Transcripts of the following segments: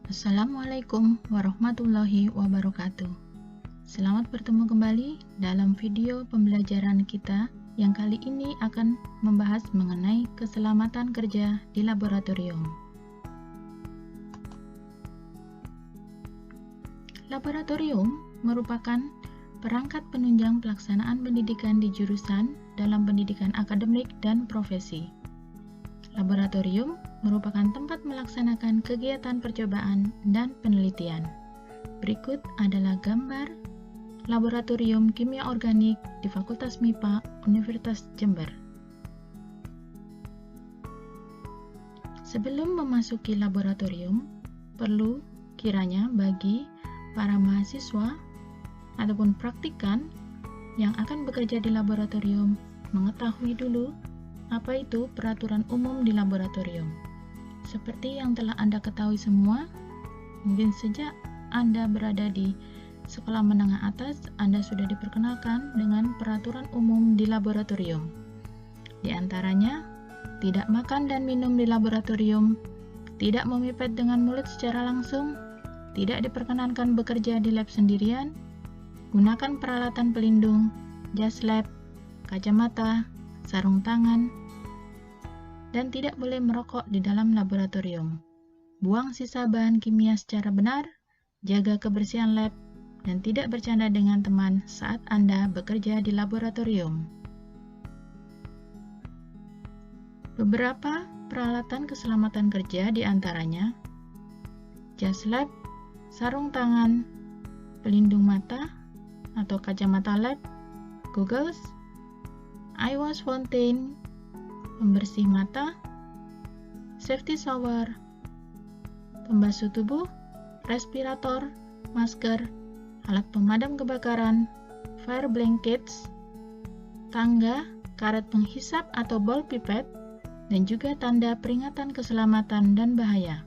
Assalamualaikum warahmatullahi wabarakatuh. Selamat bertemu kembali dalam video pembelajaran kita yang kali ini akan membahas mengenai keselamatan kerja di laboratorium. Laboratorium merupakan perangkat penunjang pelaksanaan pendidikan di jurusan dalam pendidikan akademik dan profesi. Laboratorium merupakan tempat melaksanakan kegiatan percobaan dan penelitian. Berikut adalah gambar Laboratorium Kimia Organik di Fakultas MIPA Universitas Jember. Sebelum memasuki laboratorium, perlu kiranya bagi para mahasiswa ataupun praktikan yang akan bekerja di laboratorium mengetahui dulu apa itu peraturan umum di laboratorium. Seperti yang telah Anda ketahui semua, mungkin sejak Anda berada di sekolah menengah atas, Anda sudah diperkenalkan dengan peraturan umum di laboratorium. Di antaranya, tidak makan dan minum di laboratorium, tidak memipet dengan mulut secara langsung, tidak diperkenankan bekerja di lab sendirian, gunakan peralatan pelindung, jas lab, kacamata, sarung tangan, dan tidak boleh merokok di dalam laboratorium. Buang sisa bahan kimia secara benar, jaga kebersihan lab, dan tidak bercanda dengan teman saat Anda bekerja di laboratorium. Beberapa peralatan keselamatan kerja diantaranya jas lab, sarung tangan, pelindung mata atau kacamata lab, goggles, eye wash fountain, pembersih mata, safety shower, pembasuh tubuh, respirator, masker, alat pemadam kebakaran, fire blankets, tangga, karet penghisap atau ball pipet, dan juga tanda peringatan keselamatan dan bahaya.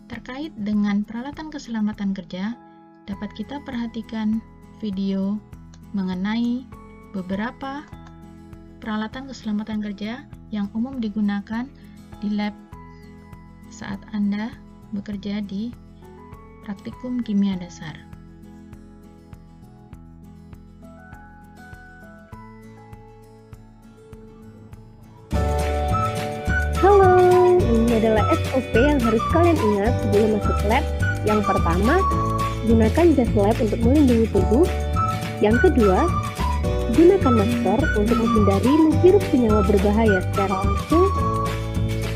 Terkait dengan peralatan keselamatan kerja, dapat kita perhatikan video mengenai beberapa peralatan keselamatan kerja yang umum digunakan di lab saat Anda bekerja di praktikum kimia dasar. Halo, ini adalah SOP yang harus kalian ingat sebelum masuk lab. Yang pertama, gunakan jas lab untuk melindungi tubuh. Yang kedua, gunakan masker untuk menghindari menghirup senyawa berbahaya secara langsung.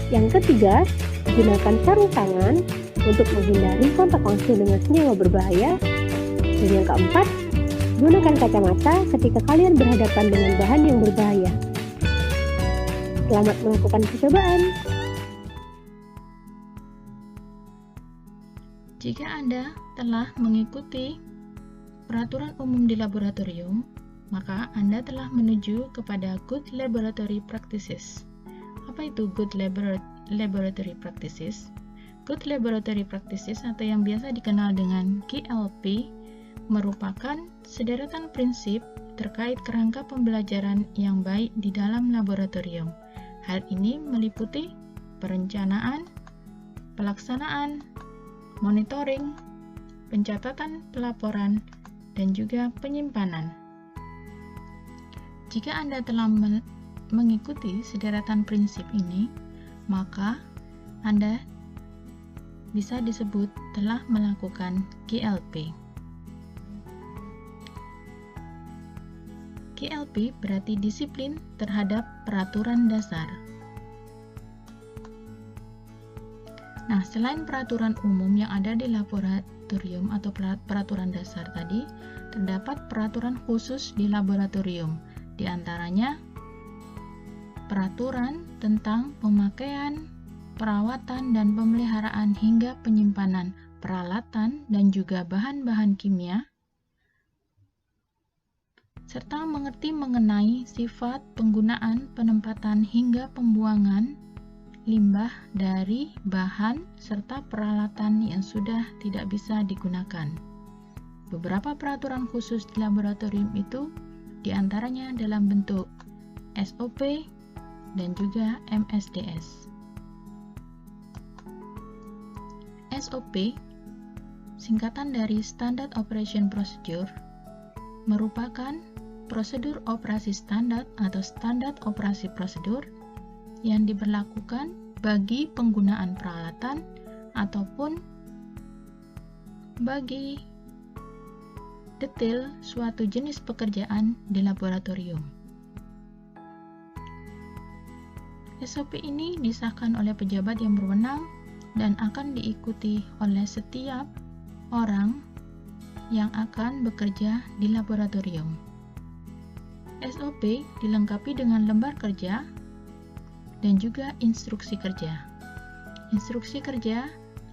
Yang ketiga, gunakan sarung tangan untuk menghindari kontak langsung dengan senyawa berbahaya. Dan yang keempat, gunakan kacamata ketika kalian berhadapan dengan bahan yang berbahaya. Selamat melakukan percobaan. Jika Anda telah mengikuti peraturan umum di laboratorium, maka Anda telah menuju kepada Good Laboratory Practices. Apa itu Good Laboratory Practices? Good Laboratory Practices atau yang biasa dikenal dengan GLP merupakan sederetan prinsip terkait kerangka pembelajaran yang baik di dalam laboratorium. Hal ini meliputi perencanaan, pelaksanaan, monitoring, pencatatan pelaporan, dan juga penyimpanan. Jika Anda telah mengikuti sederetan prinsip ini, maka Anda bisa disebut telah melakukan GLP. GLP berarti disiplin terhadap peraturan dasar. Nah, selain peraturan umum yang ada di laboratorium atau peraturan dasar tadi, terdapat peraturan khusus di laboratorium. Di antaranya, peraturan tentang pemakaian, perawatan dan pemeliharaan hingga penyimpanan peralatan dan juga bahan-bahan kimia, serta mengerti mengenai sifat penggunaan, penempatan hingga pembuangan limbah dari bahan serta peralatan yang sudah tidak bisa digunakan. Beberapa peraturan khusus di laboratorium itu diantaranya dalam bentuk SOP dan juga MSDS. SOP, singkatan dari Standard Operation Procedure, merupakan prosedur operasi standar atau standar operasi prosedur yang diberlakukan bagi penggunaan peralatan ataupun bagi detail suatu jenis pekerjaan di laboratorium. SOP ini disahkan oleh pejabat yang berwenang dan akan diikuti oleh setiap orang yang akan bekerja di laboratorium. SOP dilengkapi dengan lembar kerja dan juga instruksi kerja. Instruksi kerja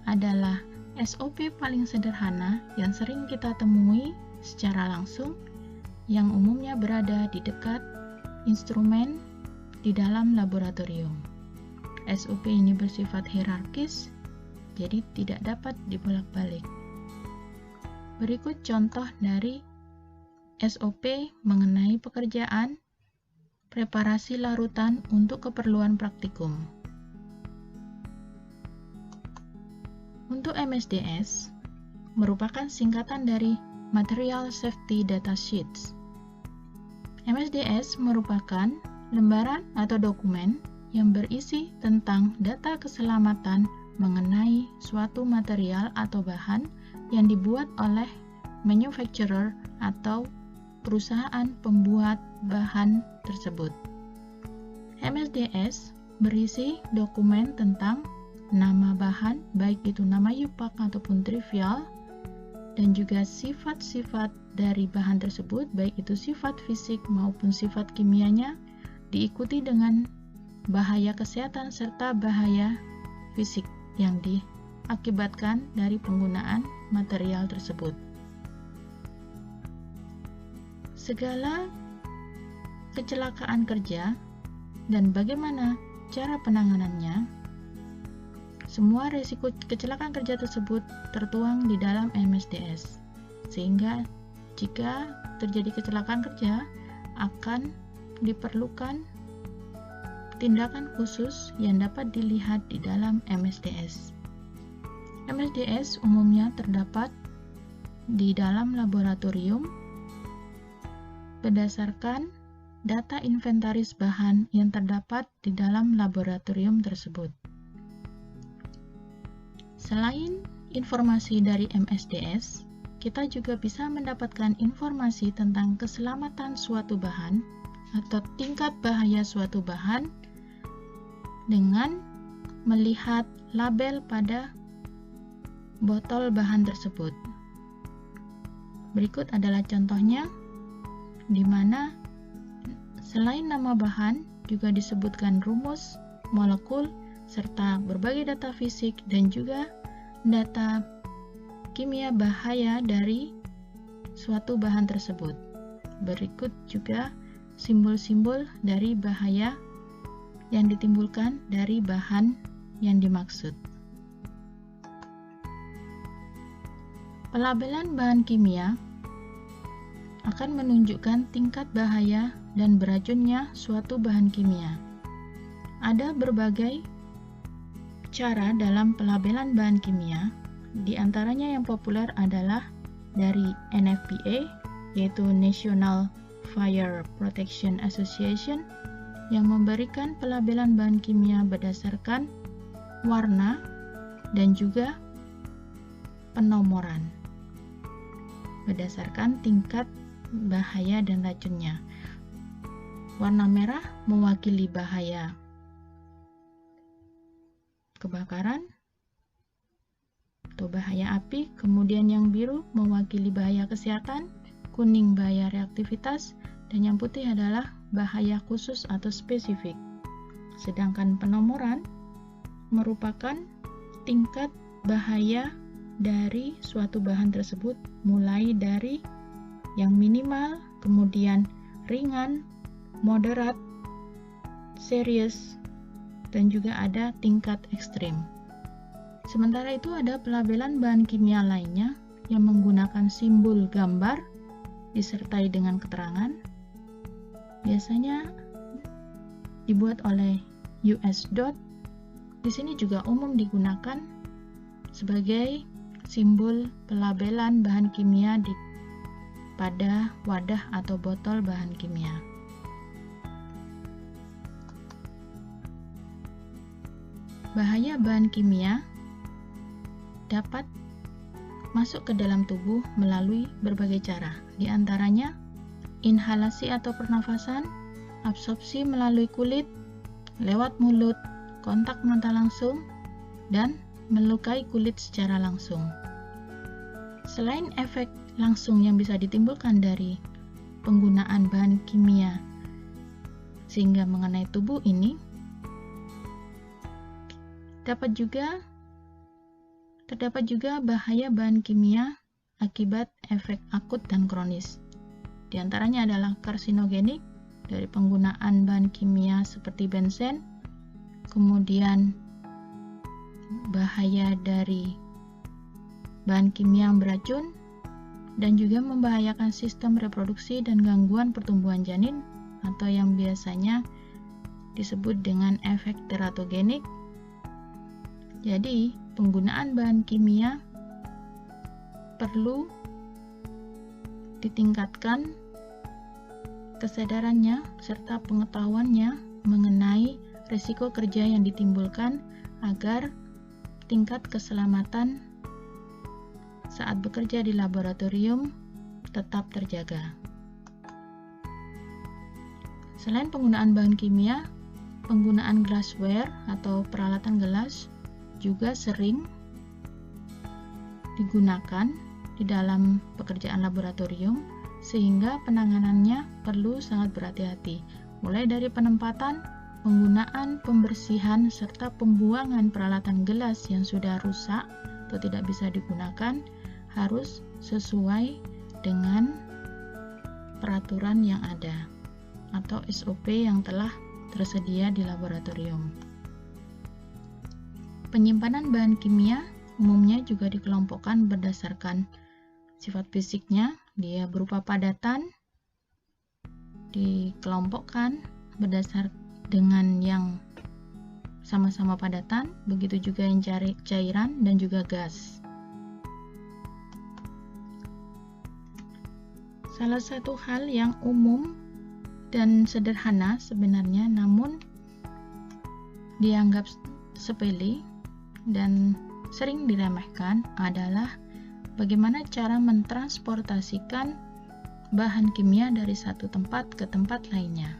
adalah SOP paling sederhana yang sering kita temui secara langsung, yang umumnya berada di dekat instrumen di dalam laboratorium. SOP ini bersifat hierarkis, jadi tidak dapat dibolak-balik. Berikut contoh dari SOP mengenai pekerjaan preparasi larutan untuk keperluan praktikum. Untuk MSDS, merupakan singkatan dari Material Safety Data Sheets. MSDS merupakan lembaran atau dokumen yang berisi tentang data keselamatan mengenai suatu material atau bahan yang dibuat oleh manufacturer atau perusahaan pembuat bahan tersebut. MSDS berisi dokumen tentang nama bahan, baik itu nama yupak ataupun trivial, dan juga sifat-sifat dari bahan tersebut, baik itu sifat fisik maupun sifat kimianya, diikuti dengan bahaya kesehatan serta bahaya fisik yang diakibatkan dari penggunaan material tersebut. Segala kecelakaan kerja dan bagaimana cara penanganannya, semua risiko kecelakaan kerja tersebut tertuang di dalam MSDS, sehingga jika terjadi kecelakaan kerja akan diperlukan tindakan khusus yang dapat dilihat di dalam MSDS. MSDS umumnya terdapat di dalam laboratorium berdasarkan data inventaris bahan yang terdapat di dalam laboratorium tersebut. Selain informasi dari MSDS, kita juga bisa mendapatkan informasi tentang keselamatan suatu bahan atau tingkat bahaya suatu bahan dengan melihat label pada botol bahan tersebut. Berikut adalah contohnya, di mana selain nama bahan juga disebutkan rumus, molekul, serta berbagai data fisik dan juga data kimia bahaya dari suatu bahan tersebut. Berikut juga simbol-simbol dari bahaya yang ditimbulkan dari bahan yang dimaksud. Pelabelan bahan kimia akan menunjukkan tingkat bahaya dan beracunnya suatu bahan kimia. Ada berbagai cara dalam pelabelan bahan kimia, di antaranya yang populer adalah dari NFPA, yaitu National Fire Protection Association, yang memberikan pelabelan bahan kimia berdasarkan warna dan juga penomoran berdasarkan tingkat bahaya dan racunnya. Warna merah mewakili bahaya kebakaran atau bahaya api, kemudian yang biru mewakili bahaya kesehatan, kuning bahaya reaktivitas, dan yang putih adalah bahaya khusus atau spesifik. Sedangkan penomoran merupakan tingkat bahaya dari suatu bahan tersebut, mulai dari yang minimal, kemudian ringan, moderat, serius, dan juga ada tingkat ekstrim. Sementara itu ada pelabelan bahan kimia lainnya yang menggunakan simbol gambar disertai dengan keterangan. Biasanya dibuat oleh US. Di sini juga umum digunakan sebagai simbol pelabelan bahan kimia pada wadah atau botol bahan kimia. Bahaya bahan kimia dapat masuk ke dalam tubuh melalui berbagai cara, di antaranya inhalasi atau pernafasan, absorpsi melalui kulit, lewat mulut, kontak mata langsung, dan melukai kulit secara langsung. Selain efek langsung yang bisa ditimbulkan dari penggunaan bahan kimia sehingga mengenai tubuh ini, terdapat juga bahaya bahan kimia akibat efek akut dan kronis. Di antaranya adalah karsinogenik dari penggunaan bahan kimia seperti benzen, kemudian bahaya dari bahan kimia yang beracun, dan juga membahayakan sistem reproduksi dan gangguan pertumbuhan janin atau yang biasanya disebut dengan efek teratogenik. Jadi, penggunaan bahan kimia perlu ditingkatkan kesadarannya serta pengetahuannya mengenai risiko kerja yang ditimbulkan agar tingkat keselamatan saat bekerja di laboratorium tetap terjaga. Selain penggunaan bahan kimia, penggunaan glassware atau peralatan gelas juga sering digunakan di dalam pekerjaan laboratorium, sehingga penanganannya perlu sangat berhati-hati, mulai dari penempatan, penggunaan, pembersihan, serta pembuangan peralatan gelas yang sudah rusak atau tidak bisa digunakan harus sesuai dengan peraturan yang ada atau SOP yang telah tersedia di laboratorium. Penyimpanan bahan kimia umumnya juga dikelompokkan berdasarkan sifat fisiknya. Dia berupa padatan, dikelompokkan berdasar dengan yang sama-sama padatan, begitu juga yang cairan dan juga gas. Salah satu hal yang umum dan sederhana sebenarnya, namun dianggap sepele dan sering diremehkan adalah bagaimana cara mentransportasikan bahan kimia dari satu tempat ke tempat lainnya.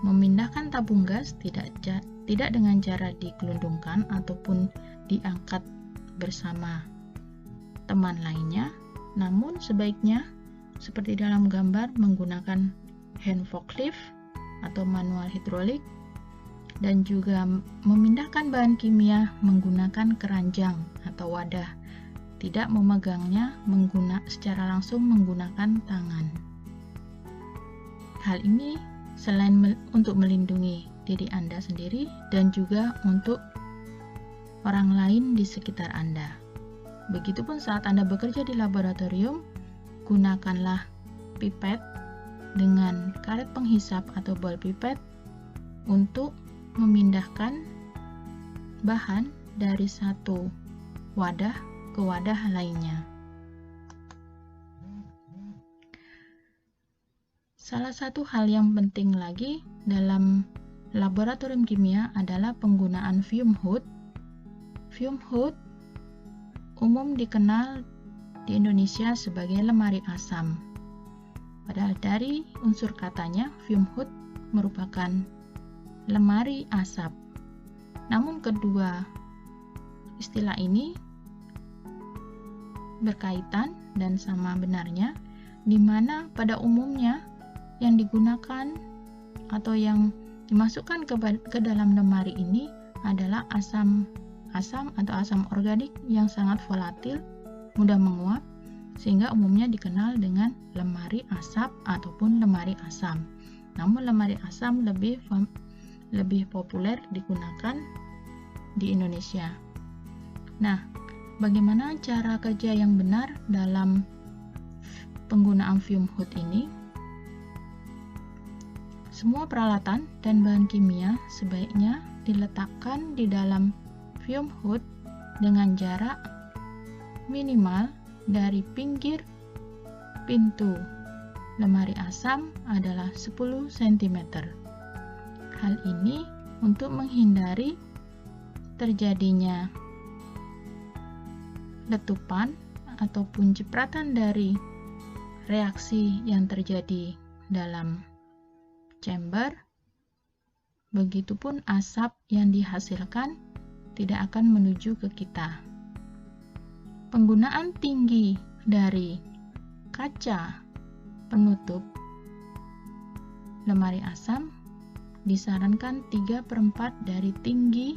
Memindahkan tabung gas tidak dengan cara digelundungkan ataupun diangkat bersama teman lainnya, namun sebaiknya seperti dalam gambar menggunakan hand forklift atau manual hidrolik, dan juga memindahkan bahan kimia menggunakan keranjang atau wadah, tidak memegangnya secara langsung menggunakan tangan. Hal ini selain untuk melindungi diri Anda sendiri dan juga untuk orang lain di sekitar Anda. Begitupun saat Anda bekerja di laboratorium, gunakanlah pipet dengan karet penghisap atau ball pipet untuk memindahkan bahan dari satu wadah ke wadah lainnya. Salah satu hal yang penting lagi dalam laboratorium kimia adalah penggunaan fume hood. Fume hood umum dikenal di Indonesia sebagai lemari asam. Padahal dari unsur katanya, fume hood merupakan lemari asap. Namun kedua istilah ini berkaitan dan sama benarnya, di mana pada umumnya yang digunakan atau yang dimasukkan ke dalam lemari ini adalah asam atau asam organik yang sangat volatil, mudah menguap, sehingga umumnya dikenal dengan lemari asap ataupun lemari asam. Namun lemari asam lebih populer digunakan di Indonesia. Nah, bagaimana cara kerja yang benar dalam penggunaan fume hood ini? Semua peralatan dan bahan kimia sebaiknya diletakkan di dalam fume hood dengan jarak minimal dari pinggir pintu lemari asam adalah 10 cm. Hal ini untuk menghindari terjadinya letupan ataupun cipratan dari reaksi yang terjadi dalam chamber. Begitupun asap yang dihasilkan tidak akan menuju ke kita. Penggunaan tinggi dari kaca penutup lemari asam disarankan 3/4 dari tinggi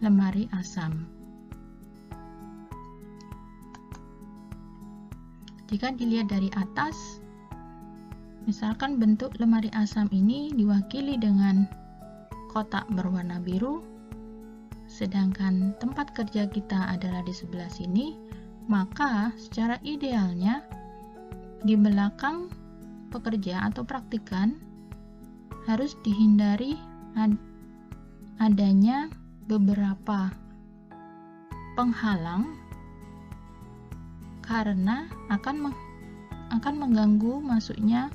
lemari asam. Jika dilihat dari atas, misalkan bentuk lemari asam ini diwakili dengan kotak berwarna biru, sedangkan tempat kerja kita adalah di sebelah sini, maka secara idealnya di belakang pekerja atau praktikan harus dihindari adanya beberapa penghalang karena akan mengganggu masuknya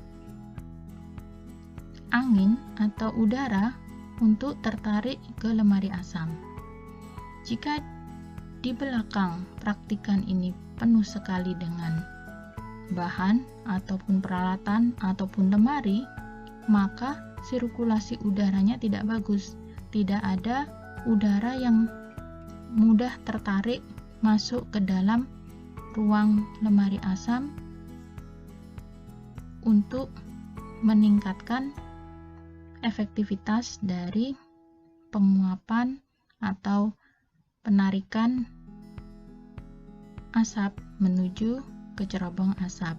angin atau udara untuk tertarik ke lemari asam. Jika di belakang praktikan ini penuh sekali dengan bahan ataupun peralatan ataupun lemari, maka sirkulasi udaranya tidak bagus. Tidak ada udara yang mudah tertarik masuk ke dalam ruang lemari asam untuk meningkatkan efektivitas dari penguapan atau penarikan asap menuju ke cerobong asap.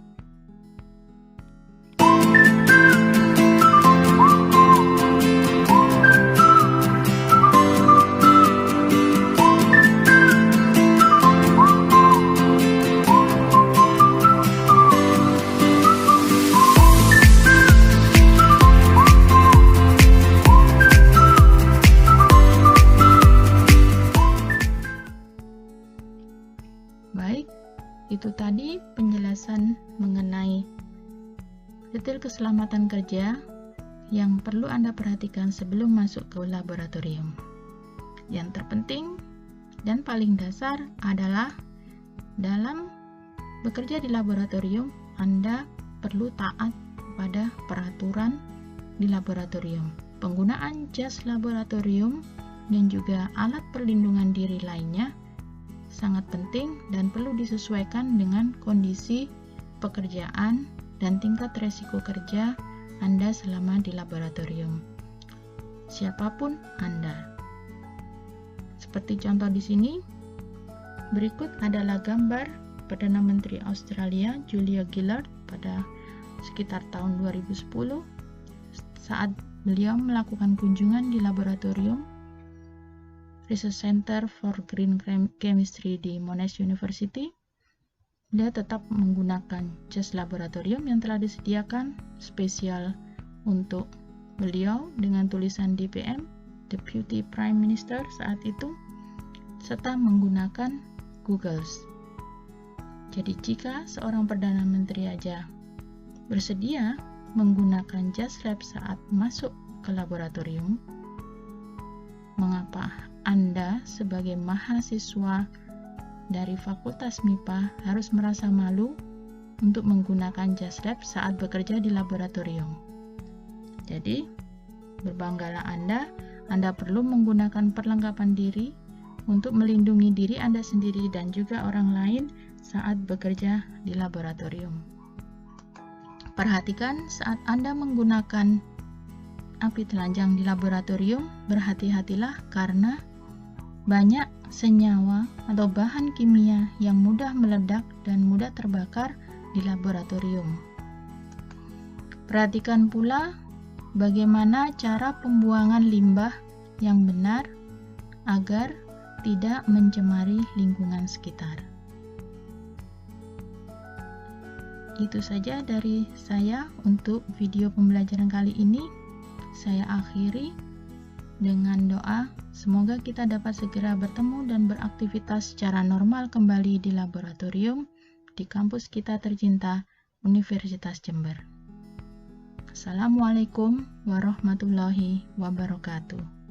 Baik, itu tadi penjelasan mengenai detail keselamatan kerja yang perlu Anda perhatikan sebelum masuk ke laboratorium. Yang terpenting dan paling dasar adalah dalam bekerja di laboratorium, Anda perlu taat pada peraturan di laboratorium. Penggunaan jas laboratorium dan juga alat perlindungan diri lainnya sangat penting dan perlu disesuaikan dengan kondisi pekerjaan dan tingkat resiko kerja Anda selama di laboratorium. Siapapun Anda. Seperti contoh di sini, berikut adalah gambar Perdana Menteri Australia Julia Gillard pada sekitar tahun 2010 saat beliau melakukan kunjungan di laboratorium Research Center for Green Chemistry di Monash University. Dia tetap menggunakan jas laboratorium yang telah disediakan spesial untuk beliau dengan tulisan DPM, Deputy Prime Minister saat itu, serta menggunakan goggles. Jadi jika seorang Perdana Menteri aja bersedia menggunakan jas lab saat masuk ke laboratorium, mengapa Anda sebagai mahasiswa dari Fakultas MIPA harus merasa malu untuk menggunakan jas lab saat bekerja di laboratorium? Jadi, berbanggalah Anda perlu menggunakan perlengkapan diri untuk melindungi diri Anda sendiri dan juga orang lain saat bekerja di laboratorium. Perhatikan saat Anda menggunakan api telanjang di laboratorium, berhati-hatilah karena banyak senyawa atau bahan kimia yang mudah meledak dan mudah terbakar di laboratorium. Perhatikan pula bagaimana cara pembuangan limbah yang benar agar tidak mencemari lingkungan sekitar. Itu saja dari saya untuk video pembelajaran kali ini. Saya akhiri Dengan doa, semoga kita dapat segera bertemu dan beraktivitas secara normal kembali di laboratorium di kampus kita tercinta, Universitas Jember. Assalamualaikum warahmatullahi wabarakatuh.